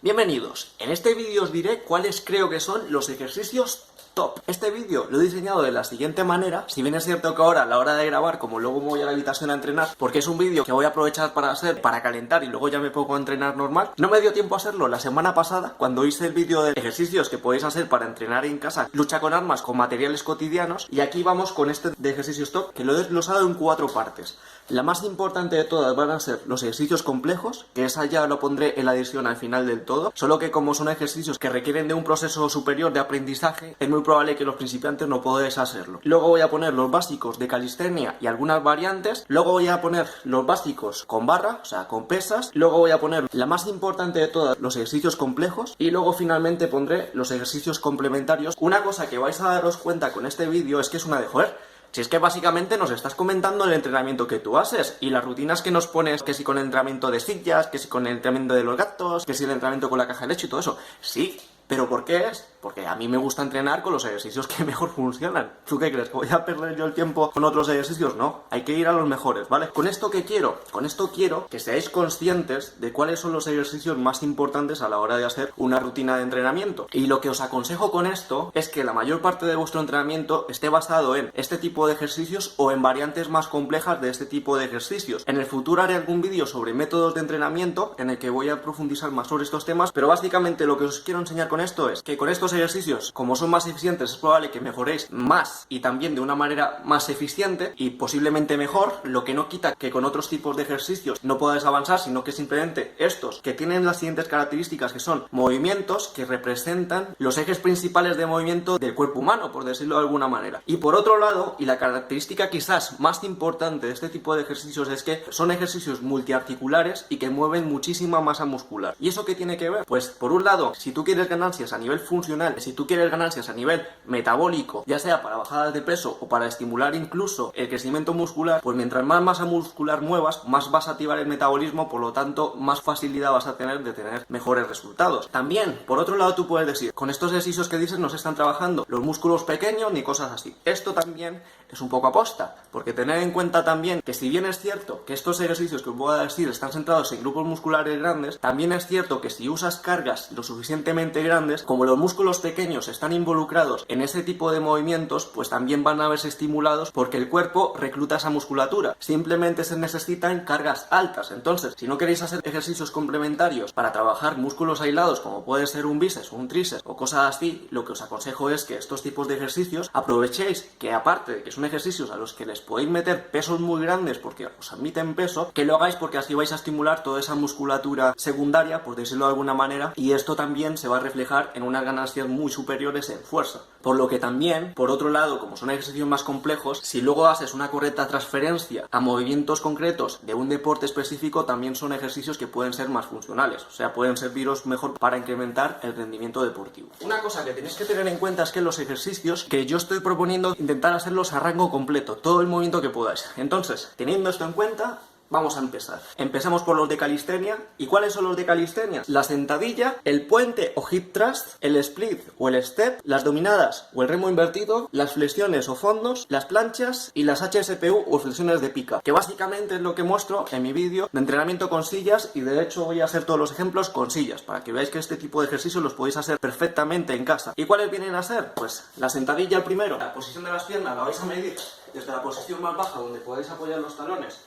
Bienvenidos, en este vídeo os diré cuáles creo que son los ejercicios top. Este vídeo lo he diseñado de la siguiente manera, si bien es cierto que ahora a la hora de grabar, como luego me voy a la habitación a entrenar, porque es un vídeo que voy a aprovechar para hacer, para calentar y luego ya me pongo a entrenar normal, no me dio tiempo a hacerlo la semana pasada, cuando hice el vídeo de ejercicios que podéis hacer para entrenar en casa, lucha con armas con materiales cotidianos, y aquí vamos con este de ejercicios top, que lo he desglosado en 4 partes. La más importante de todas van a ser los ejercicios complejos, que esa ya lo pondré en la edición al final del todo, solo que como son ejercicios que requieren de un proceso superior de aprendizaje, es muy probable que los principiantes no podáis hacerlo. Luego voy a poner los básicos de calistenia y algunas variantes, luego voy a poner los básicos con barra, o sea, con pesas, luego voy a poner la más importante de todas, los ejercicios complejos, y luego finalmente pondré los ejercicios complementarios. Una cosa que vais a daros cuenta con este vídeo es que es una de joder. Si es que básicamente nos estás comentando el entrenamiento que tú haces y las rutinas que nos pones, que si con el entrenamiento de sillas, que si con el entrenamiento de los gatos, que si el entrenamiento con la caja de leche y todo eso. Sí, pero ¿por qué es? Porque a mí me gusta entrenar con los ejercicios que mejor funcionan. ¿Tú qué crees? ¿Que voy a perder yo el tiempo con otros ejercicios? No, hay que ir a los mejores, ¿vale? ¿Con esto qué quiero? Con esto quiero que seáis conscientes de cuáles son los ejercicios más importantes a la hora de hacer una rutina de entrenamiento. Y lo que os aconsejo con esto es que la mayor parte de vuestro entrenamiento esté basado en este tipo de ejercicios o en variantes más complejas de este tipo de ejercicios. En el futuro haré algún vídeo sobre métodos de entrenamiento en el que voy a profundizar más sobre estos temas, pero básicamente lo que os quiero enseñar con esto es que con estos ejercicios, como son más eficientes, es probable que mejoréis más y también de una manera más eficiente y posiblemente mejor, lo que no quita que con otros tipos de ejercicios no podáis avanzar, sino que simplemente estos, que tienen las siguientes características, que son movimientos que representan los ejes principales de movimiento del cuerpo humano, por decirlo de alguna manera. Y por otro lado, y la característica quizás más importante de este tipo de ejercicios es que son ejercicios multiarticulares y que mueven muchísima masa muscular. ¿Y eso qué tiene que ver? Pues por un lado, si tú quieres ganancias a nivel funcional, si tú quieres ganancias a nivel metabólico, ya sea para bajadas de peso o para estimular incluso el crecimiento muscular, pues mientras más masa muscular muevas, más vas a activar el metabolismo, por lo tanto más facilidad vas a tener de tener mejores resultados. También, por otro lado, tú puedes decir, con estos ejercicios que dices no se están trabajando los músculos pequeños ni cosas así. Esto también es un poco aposta, porque tened en cuenta también que si bien es cierto que estos ejercicios que os voy a decir están centrados en grupos musculares grandes, también es cierto que si usas cargas lo suficientemente grandes, como los músculos pequeños están involucrados en ese tipo de movimientos, pues también van a verse estimulados porque el cuerpo recluta esa musculatura. Simplemente se necesitan cargas altas. Entonces, si no queréis hacer ejercicios complementarios para trabajar músculos aislados, como puede ser un bíceps o un tríceps o cosas así, lo que os aconsejo es que estos tipos de ejercicios aprovechéis que, aparte de que son ejercicios a los que les podéis meter pesos muy grandes porque os admiten peso, que lo hagáis porque así vais a estimular toda esa musculatura secundaria, por decirlo de alguna manera, y esto también se va a reflejar en unas ganancias muy superiores en fuerza. Por lo que también, por otro lado, como son ejercicios más complejos, si luego haces una correcta transferencia a movimientos concretos de un deporte específico, también son ejercicios que pueden ser más funcionales, o sea, pueden serviros mejor para incrementar el rendimiento deportivo. Una cosa que tenéis que tener en cuenta es que los ejercicios que yo estoy proponiendo, intentar hacerlos a rango completo, todo el movimiento que podáis. Entonces, teniendo esto en cuenta, vamos a empezar. Empezamos por los de calistenia. ¿Y cuáles son los de calistenia? La sentadilla, el puente o hip thrust, el split o el step, las dominadas o el remo invertido, las flexiones o fondos, las planchas y las HSPU o flexiones de pica, que básicamente es lo que muestro en mi vídeo de entrenamiento con sillas, y de hecho voy a hacer todos los ejemplos con sillas, para que veáis que este tipo de ejercicios los podéis hacer perfectamente en casa. ¿Y cuáles vienen a ser? Pues la sentadilla, el primero, la posición de las piernas la vais a medir desde la posición más baja, donde podéis apoyar los talones,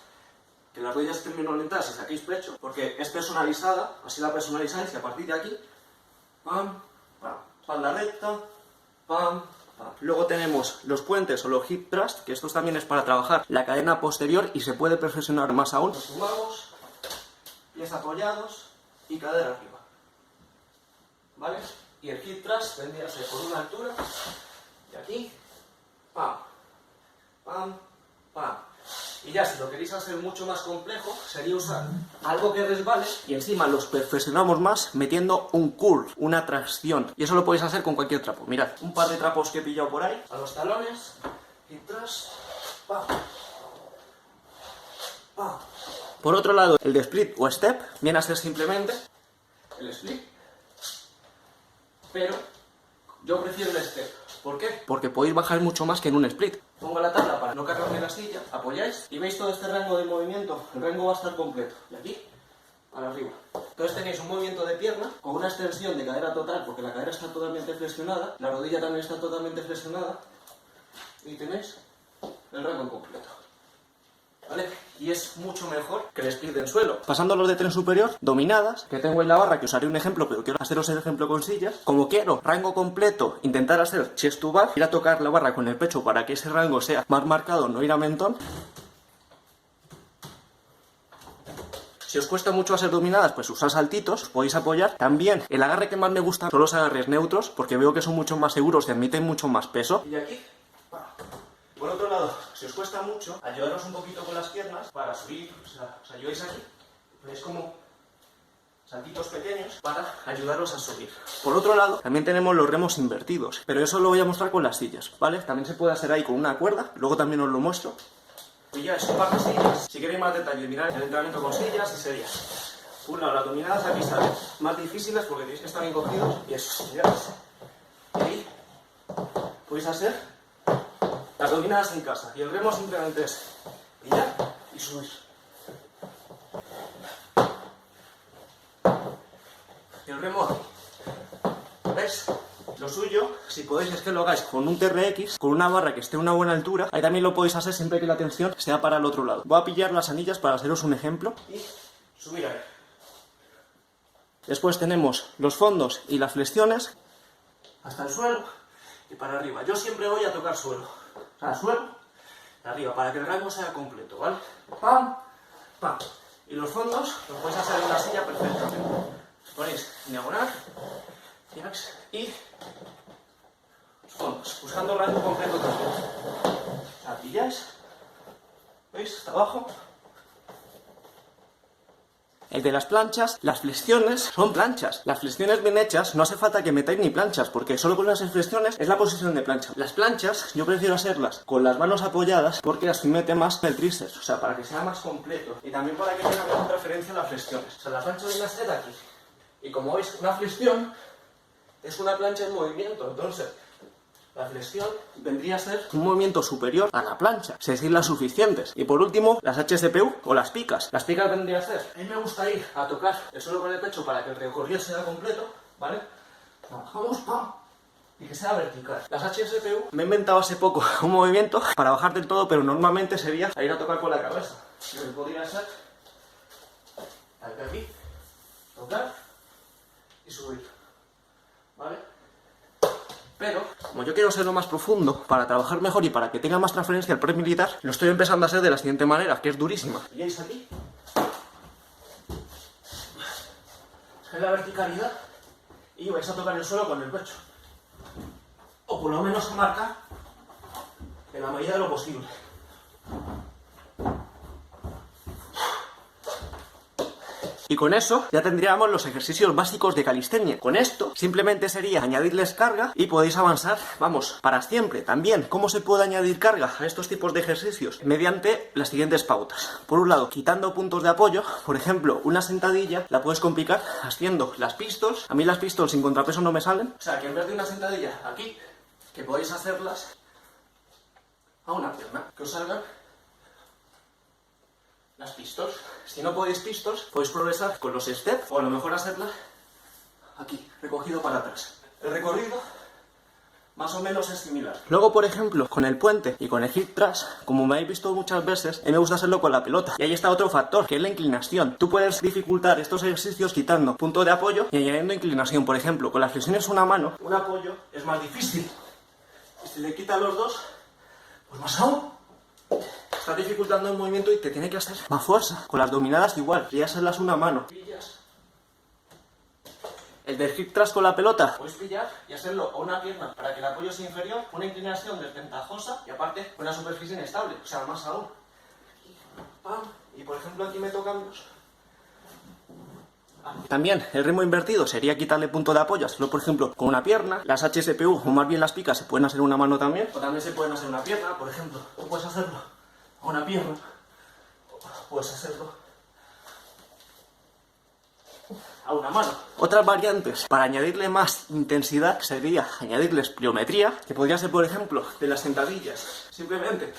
que las rodillas estén bien orientadas y saquéis pecho, porque es personalizada, así la personalizáis, y a partir de aquí, pam, pam, espalda recta, pam, pam. Luego tenemos los puentes o los hip thrust, que estos también es para trabajar la cadena posterior y se puede perfeccionar más aún. Nos sumamos, pies apoyados y cadera arriba, ¿vale? Y el hip thrust vendría a ser por una altura, y aquí, pam, pam, pam. Y ya, si lo queréis hacer mucho más complejo, sería usar algo que resbale y encima los perfeccionamos más metiendo un curl, una tracción. Y eso lo podéis hacer con cualquier trapo. Mirad, un par de trapos que he pillado por ahí, a los talones, y tras, pa, pa. Por otro lado, el de split o step viene a ser simplemente el split, pero yo prefiero el step. ¿Por qué? Porque podéis bajar mucho más que en un split. Pongo la tabla para no cargarme la silla, apoyáis y veis todo este rango de movimiento. El rango va a estar completo. Y aquí, para arriba. Entonces tenéis un movimiento de pierna con una extensión de cadera total, porque la cadera está totalmente flexionada, la rodilla también está totalmente flexionada, y tenéis el rango completo. ¿Vale? Y es mucho mejor que el split en suelo. Pasando a los de tren superior, dominadas, que tengo en la barra, que os haré un ejemplo, pero quiero haceros el ejemplo con sillas. Como quiero rango completo, intentar hacer chest to bar, ir a tocar la barra con el pecho para que ese rango sea más marcado, no ir a mentón. Si os cuesta mucho hacer dominadas, pues usad saltitos, os podéis apoyar. También el agarre que más me gusta son los agarres neutros, porque veo que son mucho más seguros y admiten mucho más peso. Y aquí, por otro lado, si os cuesta mucho, ayudaros un poquito con las piernas para subir, o sea, os ayudáis aquí, veis como saltitos pequeños para ayudaros a subir. Por otro lado, también tenemos los remos invertidos, pero eso lo voy a mostrar con las sillas, ¿vale? También se puede hacer ahí con una cuerda, luego también os lo muestro. Y ya es un par de sillas. Si queréis más detalle, mirad el entrenamiento con sillas y series. Por un lado, las dominadas aquí salen más difíciles porque tenéis que estar bien cogidos y eso, mirad. Y ahí podéis hacer las dominadas en casa. Y el remo simplemente es pillar y subir. Y el remo, ¿ves? Lo suyo, si podéis, es que lo hagáis con un TRX, con una barra que esté a una buena altura. Ahí también lo podéis hacer siempre que la tensión sea para el otro lado. Voy a pillar las anillas para haceros un ejemplo y subir ahí. Después tenemos los fondos y las flexiones hasta el suelo y para arriba. Yo siempre voy a tocar suelo. O sea, suelo y arriba, para que el rango sea completo, ¿vale? Pam, pam. Y los fondos los podéis hacer en la silla perfectamente. Os ponéis diagonal y fondos, buscando el rango completo también. La pilláis, ¿veis? Hasta abajo. El de las planchas, las flexiones son planchas. Las flexiones bien hechas, no hace falta que metáis ni planchas, porque solo con las flexiones es la posición de plancha. Las planchas, yo prefiero hacerlas con las manos apoyadas, porque así mete más el tríceps, o sea, para que sea más completo. Y también para que tenga mejor referencia a las flexiones. O sea, la plancha viene a ser aquí. Y como veis, una flexión es una plancha en movimiento, entonces la flexión vendría a ser un movimiento superior a la plancha, es decir, las suficientes. Y por último, las HSPU o las picas. Las picas vendría a ser, a mí me gusta ir a tocar el suelo con el pecho para que el recorrido sea completo, ¿vale? Trabajamos, ¡pam! Y que sea vertical. Las HSPU, me he inventado hace poco un movimiento para bajar del todo, pero normalmente sería a ir a tocar con la cabeza. Lo que podría ser, aquí, tocar y subir, ¿vale? Pero, como yo quiero serlo más profundo, para trabajar mejor y para que tenga más transferencia al press militar, lo estoy empezando a hacer de la siguiente manera, que es durísima. ¿Veis aquí? Es la verticalidad y vais a tocar el suelo con el pecho. O por lo menos a marcar en la medida de lo posible. Y con eso ya tendríamos los ejercicios básicos de calistenia. Con esto simplemente sería añadirles carga y podéis avanzar, vamos, para siempre. También, ¿cómo se puede añadir carga a estos tipos de ejercicios? Mediante las siguientes pautas. Por un lado, quitando puntos de apoyo. Por ejemplo, una sentadilla la puedes complicar haciendo las pistols. A mí las pistols sin contrapeso no me salen. O sea, que en vez de una sentadilla aquí, que podéis hacerlas a una pierna, que os salgan las pistols. Si no podéis pistols, podéis progresar con los steps o a lo mejor hacerla aquí, recogido para atrás. El recorrido más o menos es similar. Luego, por ejemplo, con el puente y con el hip thrust, como me habéis visto muchas veces, a mí me gusta hacerlo con la pelota. Y ahí está otro factor, que es la inclinación. Tú puedes dificultar estos ejercicios quitando punto de apoyo y añadiendo inclinación. Por ejemplo, con las flexiones una mano, un apoyo es más difícil. Y si le quitas los dos, pues más aún. Estás dificultando el movimiento y te tiene que hacer más fuerza. Con las dominadas igual, y hacerlas una mano. Pillas. El del hip thrust con la pelota, puedes pillar y hacerlo a una pierna para que el apoyo sea inferior, una inclinación desventajosa y aparte una superficie inestable, o sea, más aún. ¡Pam! Y por ejemplo aquí me tocan dos. También el remo invertido sería quitarle punto de apoyo, hacerlo por ejemplo con una pierna. Las HSPU o más bien las picas se pueden hacer una mano también, o también se pueden hacer una pierna, por ejemplo. Tú puedes hacerlo a una pierna, o puedes hacerlo a una mano. Otras variantes para añadirle más intensidad sería añadirles pliometría, que podría ser por ejemplo de las sentadillas. Simplemente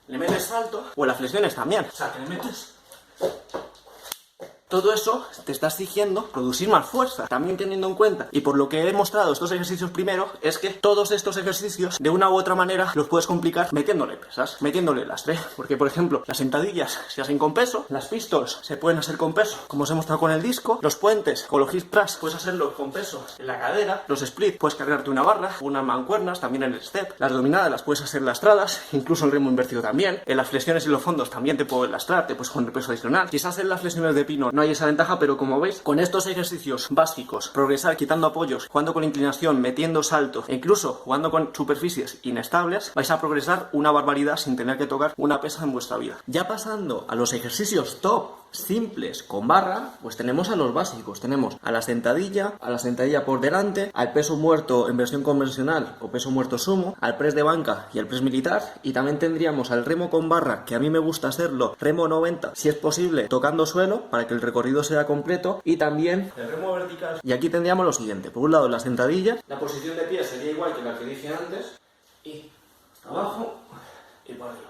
le metes salto, o en las flexiones también, o sea que le metes Todo eso te está exigiendo producir más fuerza. También teniendo en cuenta, y por lo que he mostrado estos ejercicios primero, es que todos estos ejercicios de una u otra manera los puedes complicar metiéndole pesas, metiéndole lastre. Porque por ejemplo, las sentadillas se hacen con peso, las pistols se pueden hacer con peso, como os he mostrado con el disco, los puentes con los hip thrust puedes hacerlo con peso en la cadera, los split puedes cargarte una barra, unas mancuernas, también en el step, las dominadas las puedes hacer lastradas, incluso el remo invertido también, en las flexiones y los fondos también te puedes lastrar, te puedes poner peso adicional. Si se hacen las flexiones de pino no hay esa ventaja, pero como veis, con estos ejercicios básicos, progresar quitando apoyos, jugando con inclinación, metiendo saltos e incluso jugando con superficies inestables, vais a progresar una barbaridad sin tener que tocar una pesa en vuestra vida. Ya pasando a los ejercicios top simples con barra, pues tenemos a los básicos, tenemos a la sentadilla por delante, al peso muerto en versión convencional o peso muerto sumo, al press de banca y al press militar, y también tendríamos al remo con barra, que a mí me gusta hacerlo, remo 90, si es posible, tocando suelo para que el recorrido sea completo, y también el remo vertical. Y aquí tendríamos lo siguiente, por un lado la sentadilla, la posición de pie sería igual que la que dije antes, y abajo y para arriba,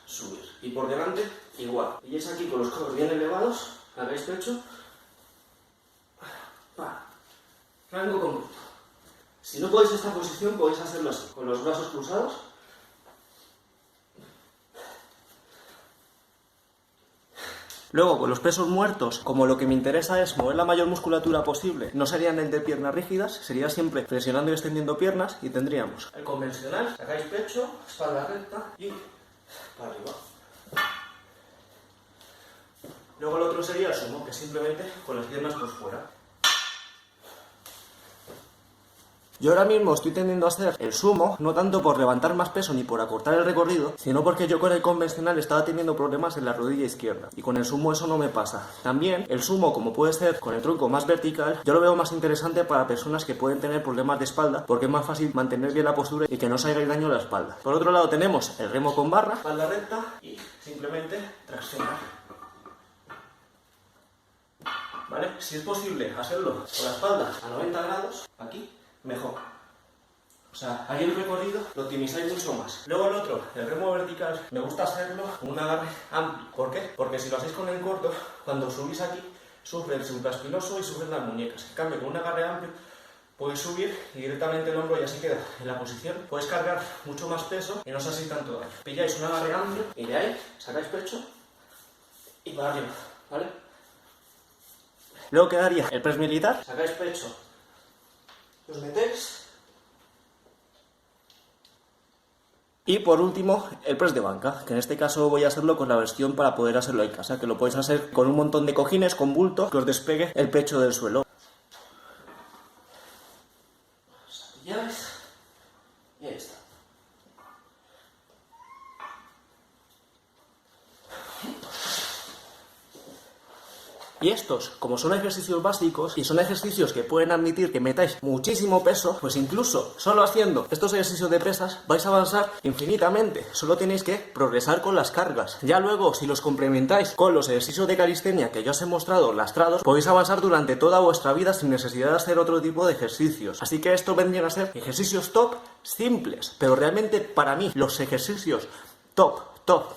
subir, y por delante igual, y es aquí con los codos bien elevados, hagáis pecho, rango completo. Si no podéis esta posición, podéis hacerlo así, con los brazos cruzados. Luego, con los pesos muertos, como lo que me interesa es mover la mayor musculatura posible, no serían el de piernas rígidas, sería siempre flexionando y extendiendo piernas, y tendríamos el convencional, sacáis pecho, espalda recta y para arriba. Luego el otro sería el sumo, que simplemente con las piernas por fuera. Yo ahora mismo estoy tendiendo a hacer el sumo, no tanto por levantar más peso ni por acortar el recorrido, sino porque yo con el convencional estaba teniendo problemas en la rodilla izquierda, y con el sumo eso no me pasa. También el sumo, como puede ser con el tronco más vertical, yo lo veo más interesante para personas que pueden tener problemas de espalda, porque es más fácil mantener bien la postura y que no se haga daño a la espalda. Por otro lado tenemos el remo con barra, espalda recta y simplemente traccionar. ¿Vale? Si es posible hacerlo con la espalda a 90 grados, aquí, mejor. O sea, ahí el recorrido lo optimizáis mucho más. Luego el otro, el remo vertical, me gusta hacerlo con un agarre amplio. ¿Por qué? Porque si lo hacéis con el corto, cuando subís aquí, sufre el supraespinoso y sufren las muñecas. En cambio, con un agarre amplio, podéis subir y directamente el hombro ya se queda en la posición. Podéis cargar mucho más peso y no os hacéis tanto daño. Pilláis un agarre amplio y de ahí sacáis pecho y para arriba, ¿vale? Luego quedaría el press militar, sacáis pecho, os metéis, y por último el press de banca, que en este caso voy a hacerlo con la versión para poder hacerlo en casa, que lo podéis hacer con un montón de cojines, con bulto, que os despegue el pecho del suelo. Satilláis y ahí está. Y estos, como son ejercicios básicos y son ejercicios que pueden admitir que metáis muchísimo peso, pues incluso solo haciendo estos ejercicios de pesas vais a avanzar infinitamente. Solo tenéis que progresar con las cargas. Ya luego, si los complementáis con los ejercicios de calistenia que ya os he mostrado lastrados, podéis avanzar durante toda vuestra vida sin necesidad de hacer otro tipo de ejercicios. Así que esto vendrían a ser ejercicios top simples, pero realmente para mí los ejercicios top,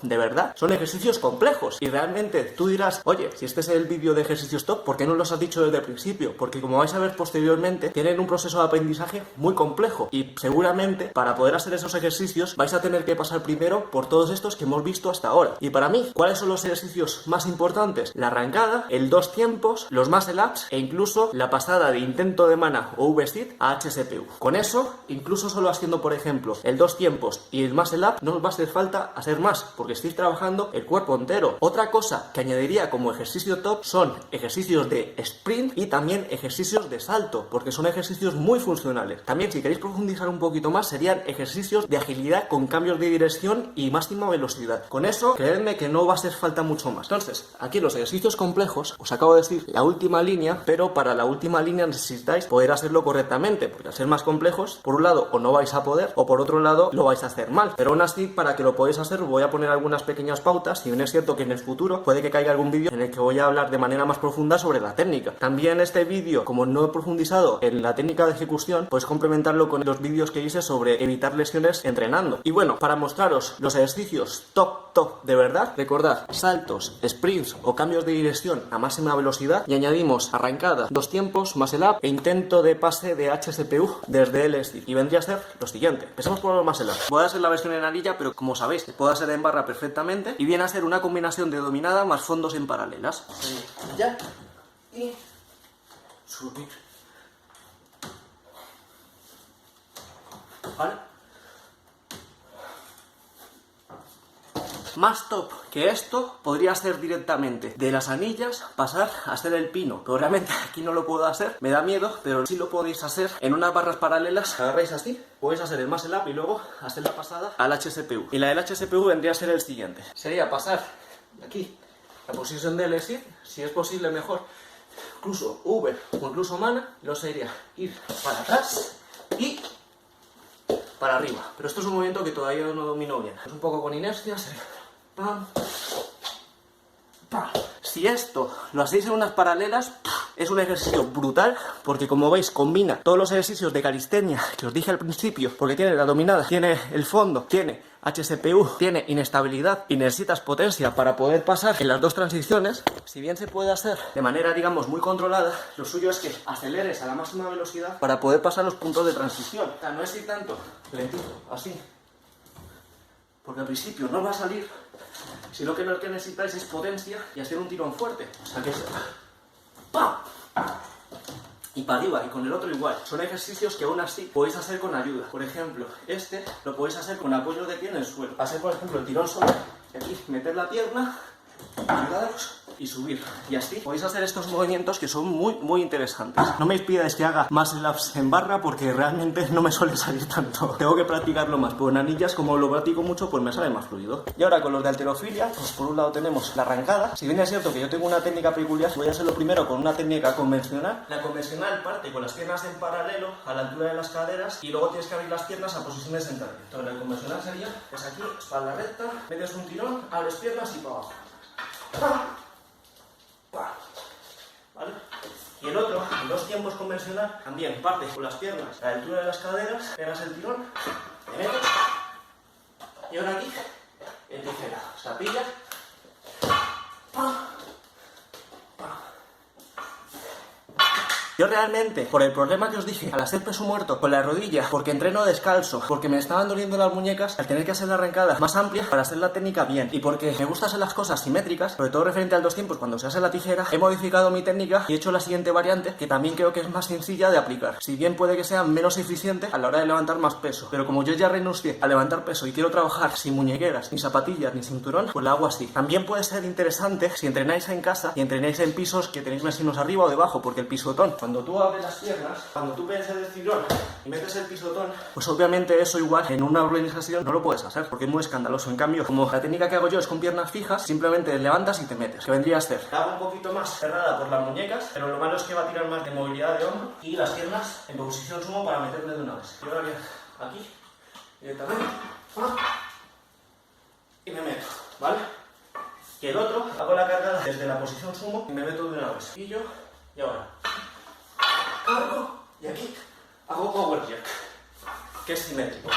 de verdad, son ejercicios complejos. Y realmente tú dirás, oye, si este es el vídeo de ejercicios top, ¿por qué no los has dicho desde el principio? Porque como vais a ver posteriormente, tienen un proceso de aprendizaje muy complejo. Y seguramente, para poder hacer esos ejercicios, vais a tener que pasar primero por todos estos que hemos visto hasta ahora. Y para mí, ¿cuáles son los ejercicios más importantes? La arrancada, el 2 tiempos, los muscle ups e incluso la pasada de intento de mana o V-sit a HSPU. Con eso, incluso solo haciendo, por ejemplo, el 2 tiempos y el muscle up, no os va a hacer falta hacer más, porque estáis trabajando el cuerpo entero. Otra cosa que añadiría como ejercicio top son ejercicios de sprint y también ejercicios de salto, porque son ejercicios muy funcionales. También, si queréis profundizar un poquito más, serían ejercicios de agilidad con cambios de dirección y máxima velocidad. Con eso, creedme que no va a hacer falta mucho más. Entonces, aquí los ejercicios complejos, os acabo de decir la última línea, pero para la última línea necesitáis poder hacerlo correctamente, porque al ser más complejos, por un lado o no vais a poder, o por otro lado lo vais a hacer mal. Pero aún así, para que lo podáis hacer, voy a a poner algunas pequeñas pautas, y bien es cierto que en el futuro puede que caiga algún vídeo en el que voy a hablar de manera más profunda sobre la técnica. También este vídeo, como no he profundizado en la técnica de ejecución, puedes complementarlo con los vídeos que hice sobre evitar lesiones entrenando. Y bueno, para mostraros los ejercicios top de verdad, recordad, saltos, sprints o cambios de dirección a máxima velocidad, y añadimos arrancada, 2 tiempos, muscle up e intento de pase de HSPU desde el stick. Y vendría a ser lo siguiente. Empezamos por los muscle up. Voy a hacer la versión en anilla, pero como sabéis, puedo hacer en barra perfectamente, y viene a ser una combinación de dominada más fondos en paralelas. Ya. Y subir. ¿Vale? Más top que esto podría ser directamente de las anillas pasar a hacer el pino, pero realmente aquí no lo puedo hacer, me da miedo, pero sí lo podéis hacer en unas barras paralelas. Agarráis así, podéis hacer el muscle up y luego hacer la pasada al HSPU. Y la del HSPU vendría a ser el siguiente, sería pasar aquí la posición del exit, si es posible mejor, incluso V o incluso mana, lo sería ir para atrás y para arriba. Pero esto es un movimiento que todavía no domino bien, es un poco con inercia, sería pam, pam. Si esto lo hacéis en unas paralelas, es un ejercicio brutal, porque como veis combina todos los ejercicios de calistenia que os dije al principio, porque tiene la dominada, tiene el fondo, tiene HSPU, tiene inestabilidad y necesitas potencia para poder pasar en las dos transiciones. Si bien se puede hacer de manera, digamos, muy controlada, lo suyo es que aceleres a la máxima velocidad para poder pasar los puntos de transición. O sea, no es ir tanto lentito, así, porque al principio no va a salir, sino que lo que necesitáis es potencia y hacer un tirón fuerte. O sea que es ¡pam! Y para arriba, y con el otro igual. Son ejercicios que aún así podéis hacer con ayuda. Por ejemplo, este lo podéis hacer con apoyo de pie en el suelo. Hacer, por ejemplo, el tirón solo, y aquí meter la pierna, ayudaros y subir. Y así podéis hacer estos movimientos que son muy interesantes. No me pidáis que haga más laps en barra porque realmente no me suele salir tanto. Tengo que practicarlo más. Pero en anillas, como lo practico mucho, pues me sale más fluido. Y ahora con los de halterofilia, pues por un lado tenemos la arrancada. Si bien es cierto que yo tengo una técnica peculiar, voy a hacerlo primero con una técnica convencional. La convencional parte con las piernas en paralelo a la altura de las caderas y luego tienes que abrir las piernas a posiciones centrales. Entonces la convencional sería, pues aquí, espalda recta, metes un tirón, abres piernas y para abajo. ¿Vale? Y el otro, en 2 tiempos convencional, también parte con las piernas a la altura de las caderas, pegas el tirón, te metes, y ahora aquí, en tijera, o sea, pillas, Yo realmente, por el problema que os dije, al hacer peso muerto con la rodilla, porque entreno descalzo, porque me estaban doliendo las muñecas, al tener que hacer la arrancada más amplia para hacer la técnica bien, y porque me gusta hacer las cosas simétricas, sobre todo referente al 2 tiempos cuando se hace la tijera, he modificado mi técnica y he hecho la siguiente variante, que también creo que es más sencilla de aplicar. Si bien puede que sea menos eficiente a la hora de levantar más peso, pero como yo ya renuncié a levantar peso y quiero trabajar sin muñequeras, ni zapatillas, ni cinturón, pues la hago así. También puede ser interesante si entrenáis en casa y entrenáis en pisos que tenéis vecinos arriba o debajo, porque el pisotón, cuando tú abres las piernas, cuando tú piensas el tirón y metes el pisotón, pues obviamente eso igual en una organización no lo puedes hacer porque es muy escandaloso. En cambio, como la técnica que hago yo es con piernas fijas, simplemente levantas y te metes, que vendría a ser. La hago un poquito más cerrada por las muñecas, pero lo malo es que va a tirar más de movilidad de hombro y las piernas en posición sumo para meterme de una vez. Yo ahora aquí, directamente, y me meto, ¿vale? Y el otro, hago la cargada desde la posición sumo y me meto de una vez. Y yo, y ahora cargo y aquí hago power jack, que es simétrico.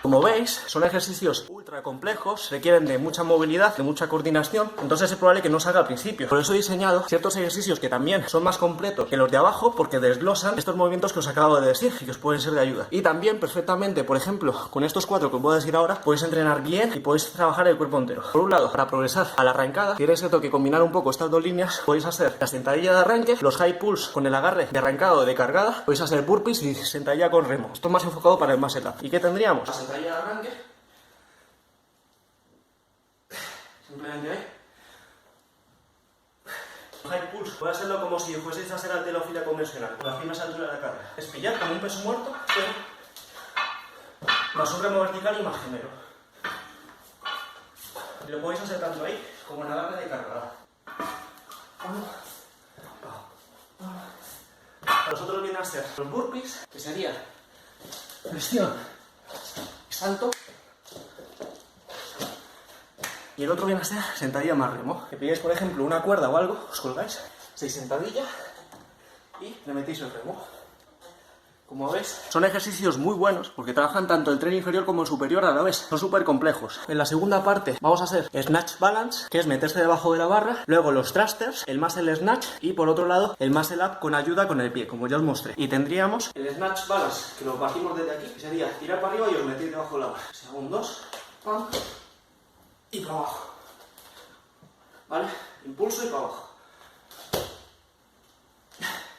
Como veis, son ejercicios ultra complejos, requieren de mucha movilidad, de mucha coordinación, entonces es probable que no salga al principio. Por eso he diseñado ciertos ejercicios que también son más completos que los de abajo, porque desglosan estos movimientos que os acabo de decir y que os pueden ser de ayuda. Y también perfectamente, por ejemplo, con estos 4 que os voy a decir ahora, podéis entrenar bien y podéis trabajar el cuerpo entero. Por un lado, para progresar a la arrancada, tienes que combinar un poco estas dos líneas. Podéis hacer la sentadilla de arranque, los high pulls con el agarre de arrancada o de cargada, podéis hacer burpees y sentadilla con remo. Esto es más enfocado para el muscle up. ¿Y qué tendríamos? La sentadilla de arranque, simplemente ahí. High pulse, puede hacerlo como si fueseis a hacer halterofilia convencional, con las piernas a la altura de la carga. Es pillar como un peso muerto, pero más un remo vertical y más gemelo. Y lo podéis hacer tanto ahí como en la agarre de cargada. Para nosotros viene a ser los burpees, que sería flexión y salto, Y el otro viene a ser sentadilla más remo. Que pilláis, por ejemplo, una cuerda o algo, os colgáis, 6 sentadillas y le metéis el remo. Como veis, son ejercicios muy buenos porque trabajan tanto el tren inferior como el superior a la vez. Son súper complejos. En la segunda parte vamos a hacer snatch balance, que es meterse debajo de la barra. Luego los thrusters, el muscle snatch y por otro lado el muscle up con ayuda con el pie, como ya os mostré. Y tendríamos el snatch balance, que lo partimos desde aquí, que sería tirar para arriba y os metéis debajo de la barra. Según 2, pam, y para abajo. ¿Vale? Impulso y para abajo.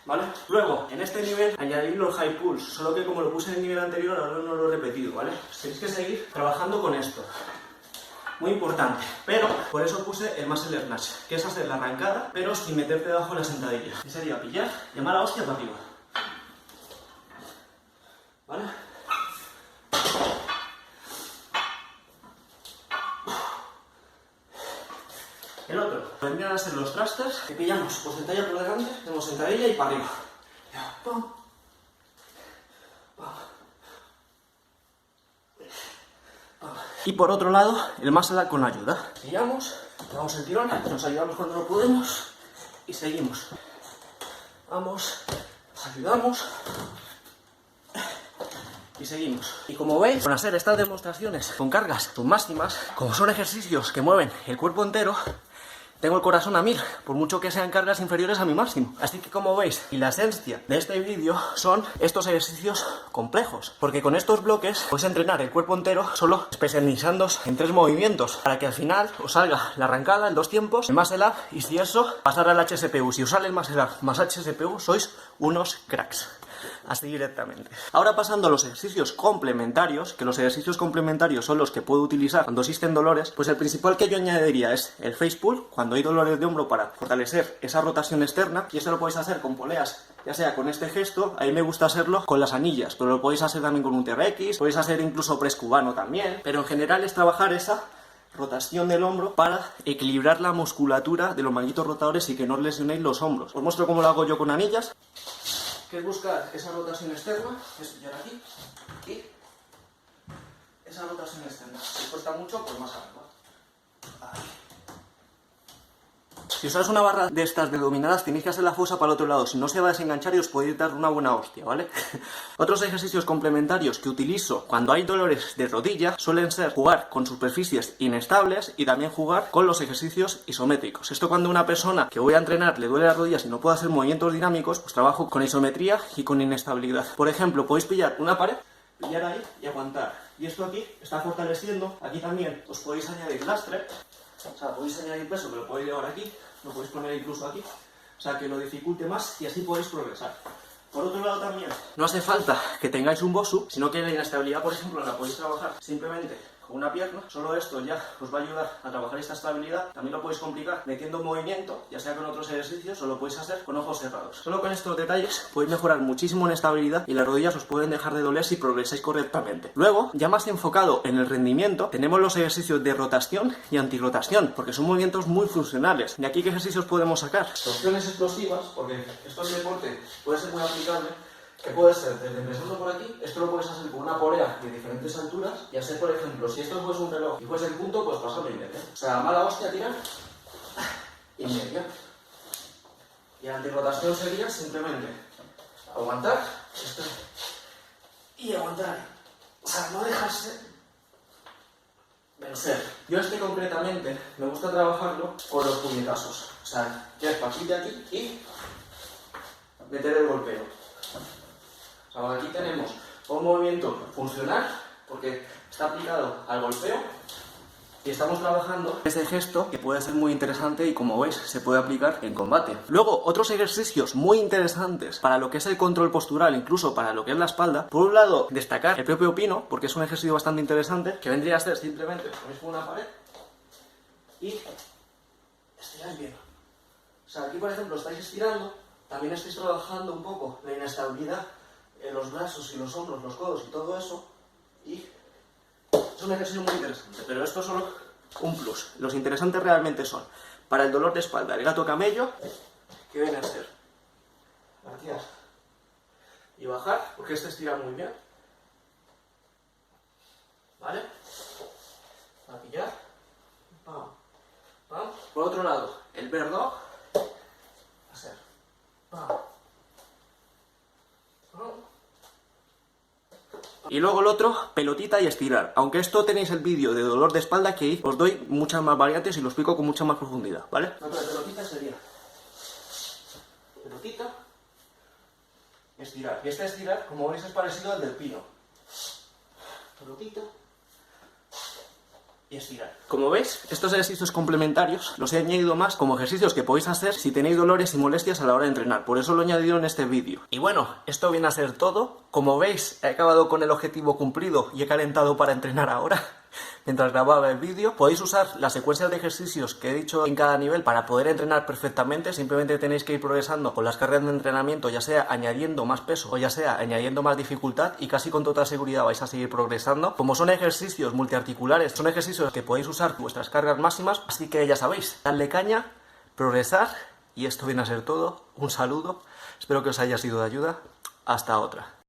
¿Vale? Luego, en este nivel, añadir los high pulls, solo que como lo puse en el nivel anterior, ahora no lo he repetido, ¿vale? Tenéis que seguir trabajando con esto. Muy importante, pero por eso puse el muscle snatch, que es hacer la arrancada, pero sin meterte debajo de la sentadilla. Y sería pillar, llamar a hostia para arriba. ¿Vale? El otro, vendrían a ser los thrusters, que pillamos por sentadilla por delante, tenemos sentadilla y para arriba. Pum. Pum. Pum. Y por otro lado, el muscle up con ayuda. Pillamos, damos el tirón, nos ayudamos cuando no podemos y seguimos. Vamos, ayudamos y seguimos. Y como veis, con hacer estas demostraciones con cargas máximas, como son ejercicios que mueven el cuerpo entero, tengo el corazón a 1000, por mucho que sean cargas inferiores a mi máximo. Así que como veis, y la esencia de este vídeo son estos ejercicios complejos, porque con estos bloques podéis entrenar el cuerpo entero solo especializándoos en 3 movimientos, para que al final os salga la arrancada en 2 tiempos, el muscle up, y si eso, pasar al HSPU. Si os sale el muscle up más HSPU, sois unos cracks. Así directamente. Ahora pasando a los ejercicios complementarios, que los ejercicios complementarios son los que puedo utilizar cuando existen dolores, pues el principal que yo añadiría es el face pull, cuando hay dolores de hombro, para fortalecer esa rotación externa, y esto lo podéis hacer con poleas, ya sea con este gesto, a mí me gusta hacerlo con las anillas, pero lo podéis hacer también con un TRX, podéis hacer incluso press cubano también, pero en general es trabajar esa rotación del hombro para equilibrar la musculatura de los manguitos rotadores y que no os lesionéis los hombros. Os muestro cómo lo hago yo con anillas, que es buscar esa rotación externa, que es pillar aquí, y esa rotación externa. Si os cuesta mucho, pues más arriba. Ahí. Si usáis una barra de estas de dominadas, tenéis que hacer la fosa para el otro lado, si no se va a desenganchar y os podéis dar una buena hostia, ¿vale? Otros ejercicios complementarios que utilizo cuando hay dolores de rodilla suelen ser jugar con superficies inestables y también jugar con los ejercicios isométricos. Esto cuando a una persona que voy a entrenar le duele las rodillas y no puede hacer movimientos dinámicos, pues trabajo con isometría y con inestabilidad. Por ejemplo, podéis pillar una pared, pillar ahí y aguantar. Y esto aquí está fortaleciendo. Aquí también os podéis añadir lastre. O sea, podéis añadir peso que lo podéis llevar aquí, lo podéis poner incluso aquí, o sea, que lo dificulte más y así podéis progresar. Por otro lado también, no hace falta que tengáis un BOSU, sino que la inestabilidad, por ejemplo, la podéis trabajar simplemente con una pierna. Solo esto ya os va a ayudar a trabajar esta estabilidad. También lo podéis complicar metiendo movimiento, ya sea con otros ejercicios o lo podéis hacer con ojos cerrados. Solo con estos detalles podéis mejorar muchísimo en estabilidad y las rodillas os pueden dejar de doler si progresáis correctamente. Luego, ya más enfocado en el rendimiento, tenemos los ejercicios de rotación y antirrotación, porque son movimientos muy funcionales. ¿De aquí qué ejercicios podemos sacar? Torsiones explosivas, porque esto en deporte puede ser muy aplicable. Que puede ser desde empezando por aquí, esto lo puedes hacer con una polea de diferentes alturas, y hacer, por ejemplo, si esto fuese un reloj y fuese el punto, pues pasarlo y media. O sea, mala hostia, tirar y media. Y la antirrotación sería simplemente aguantar esto y aguantar. O sea, no dejarse vencer. Yo este concretamente me gusta trabajarlo con los puñetazos. O sea, ya es aquí de aquí y meter el golpeo. O sea, aquí tenemos un movimiento funcional, porque está aplicado al golpeo, y estamos trabajando este gesto que puede ser muy interesante y, como veis, se puede aplicar en combate. Luego, otros ejercicios muy interesantes para lo que es el control postural, incluso para lo que es la espalda. Por un lado, destacar el propio pino, porque es un ejercicio bastante interesante, que vendría a ser simplemente ponéis con una pared y estiráis bien. O sea, aquí, por ejemplo, estáis estirando, también estáis trabajando un poco la inestabilidad en los brazos y los hombros, los codos y todo eso, y es un ejercicio muy interesante, pero esto es solo un plus. Los interesantes realmente son para el dolor de espalda, el gato camello, que viene a ser batear y bajar, porque este estira muy bien, ¿vale? A pillar, pam. Por otro lado, el bear dog va a ser... Y luego el otro, pelotita y estirar. Aunque esto tenéis el vídeo de dolor de espalda que os doy muchas más variantes y lo explico con mucha más profundidad, ¿vale? La pelotita sería pelotita y estirar. Y este estirar, como veis, es parecido al del pino. Pelotita y estirar. Como veis, estos ejercicios complementarios los he añadido más como ejercicios que podéis hacer si tenéis dolores y molestias a la hora de entrenar. Por eso lo he añadido en este vídeo. Y bueno, esto viene a ser todo. Como veis, he acabado con el objetivo cumplido y he calentado para entrenar ahora. Mientras grababa el vídeo, podéis usar las secuencias de ejercicios que he dicho en cada nivel para poder entrenar perfectamente. Simplemente tenéis que ir progresando con las cargas de entrenamiento, ya sea añadiendo más peso o ya sea añadiendo más dificultad, y casi con toda seguridad vais a seguir progresando. Como son ejercicios multiarticulares, son ejercicios que podéis usar vuestras cargas máximas, así que ya sabéis, dadle caña, progresar, y esto viene a ser todo. Un saludo, espero que os haya sido de ayuda. Hasta otra.